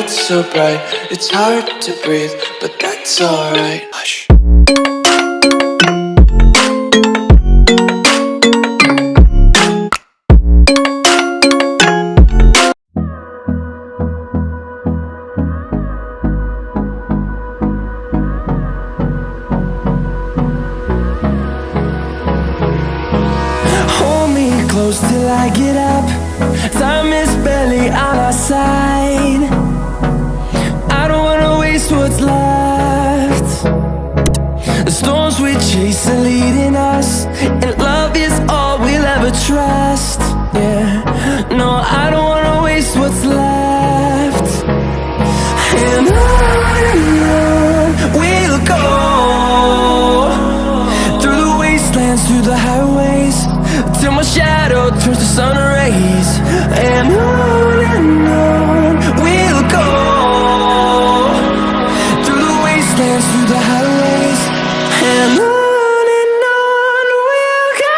lights so bright, it's hard to breathe, but that's alright. Hush. Hold me close till I get up. Time is barely on our side. I don't wanna waste what's left. The storms we chase are leading us, and love is all we'll ever trust. Yeah, no, I don't wanna waste what's left. And on we'll go, through the wastelands, through the highways, till my shadow turns to sun rays. And on we'll go, through the wastelands, through the highways, and on we'll go.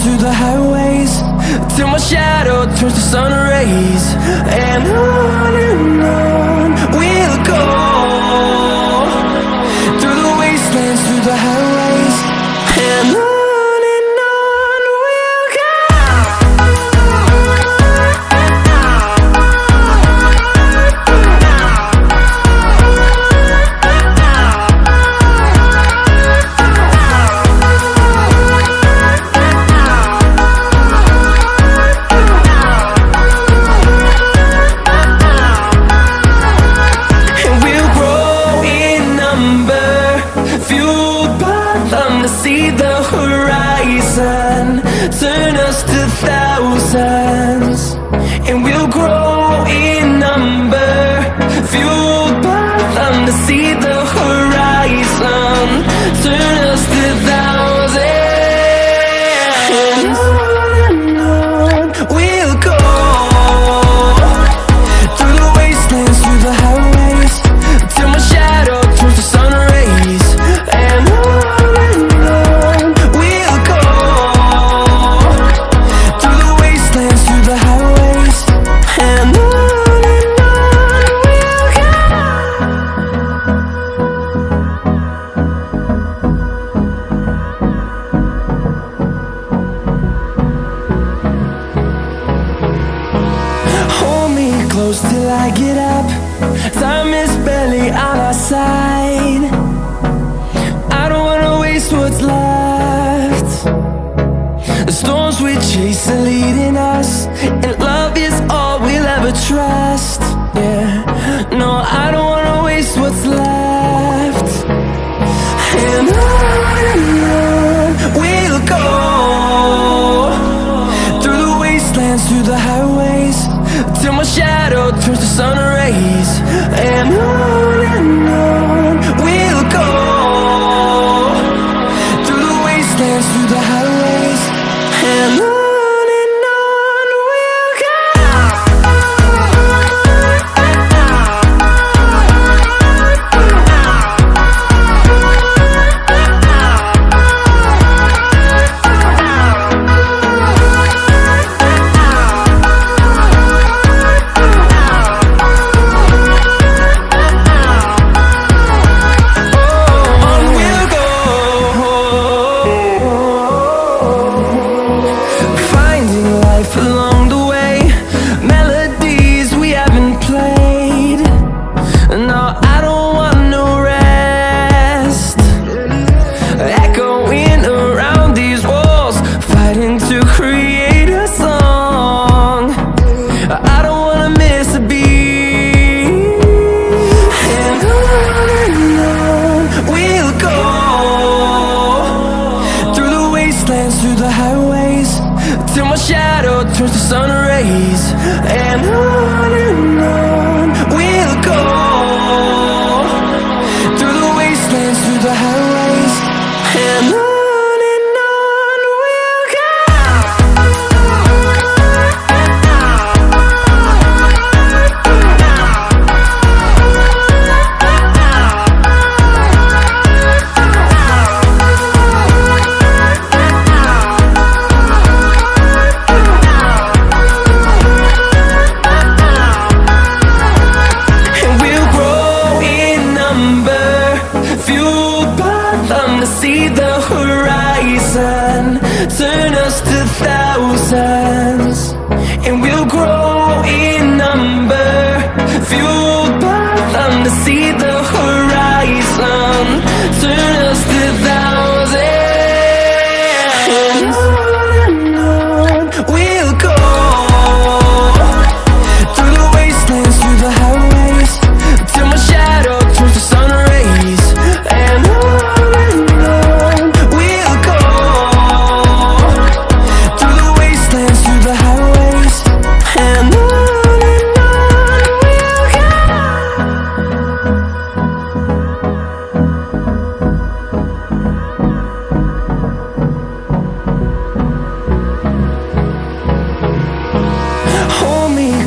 Through the highways, till my shadow turns to sun rays. And on we'll go, through the wastelands, through the highways, and on we'll go. See the horizon, turn us to thousands, and we'll grow in number, fueled by them to see the horizon, turn us to thousands, and on we'll go, through the wastelands, through the highways, till my shadow turns to sun rays. And close till I get up. Time is barely on our side. I don't wanna waste what's left. The storms we chase are leading us, and love is all we'll ever trust. Yeah, no, I don't wanna waste what's left. And on we'll go, through the wastelands, through the highways, till my shadow turns to sun rays. And on we'll go, through the wastelands, through the highways, and on. turns to sun rays, and on we'll go, through the wastelands, through the highways, and on we'll go. See the horizon, turn us to thousands, and we'll grow in number, fueled by them to see the horizon, turn us to thousands, and on we'll go, through the wastelands, through the highways, till my shadow turns to sun rays, and on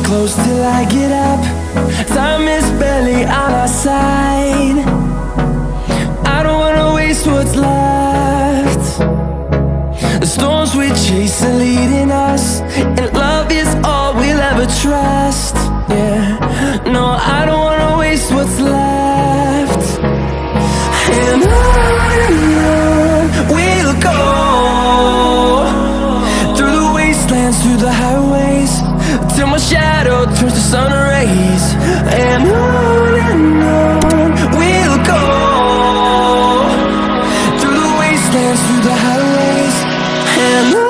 close till I get up. Time is barely on our side. I don't wanna waste what's left. The storms we chase are leading us, and love is all we'll ever trust. Yeah, no, I don't wanna waste what's left. And on we'll go, through the wastelands, through the highways, till my shadow turns to sun rays, and on we'll go, through the wastelands, through the highways, and on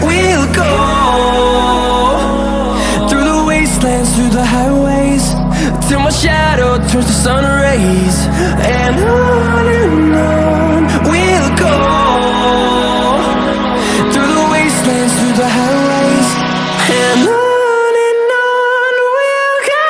we'll go. Through the highways, till my shadow turns to sun rays, and on we'll go, through the wastelands, through the highways, and on we'll go.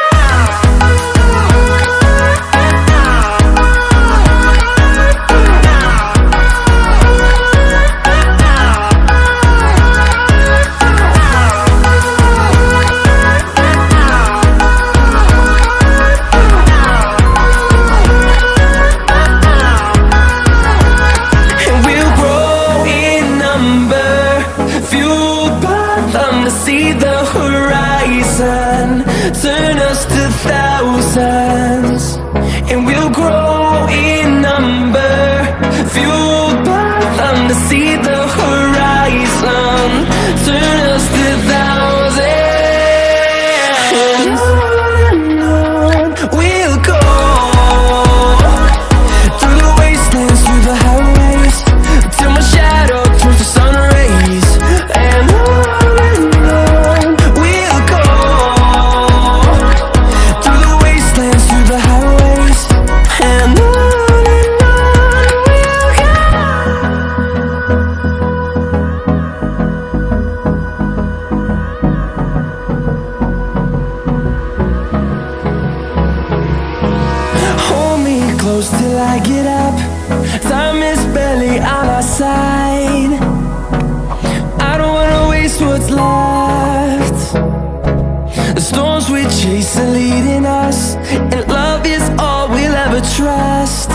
See the horizon, turn us to thousands, and we'll grow in number, fueled by them to see the horizon, turn us to thousands, and on we'll go, through the wastelands, through the highways, till my shadow turns to sun rays, and on close till I get up. Time is barely on our side. I don't wanna waste what's left. The storms we chase are leading us, and love is all we'll ever trust.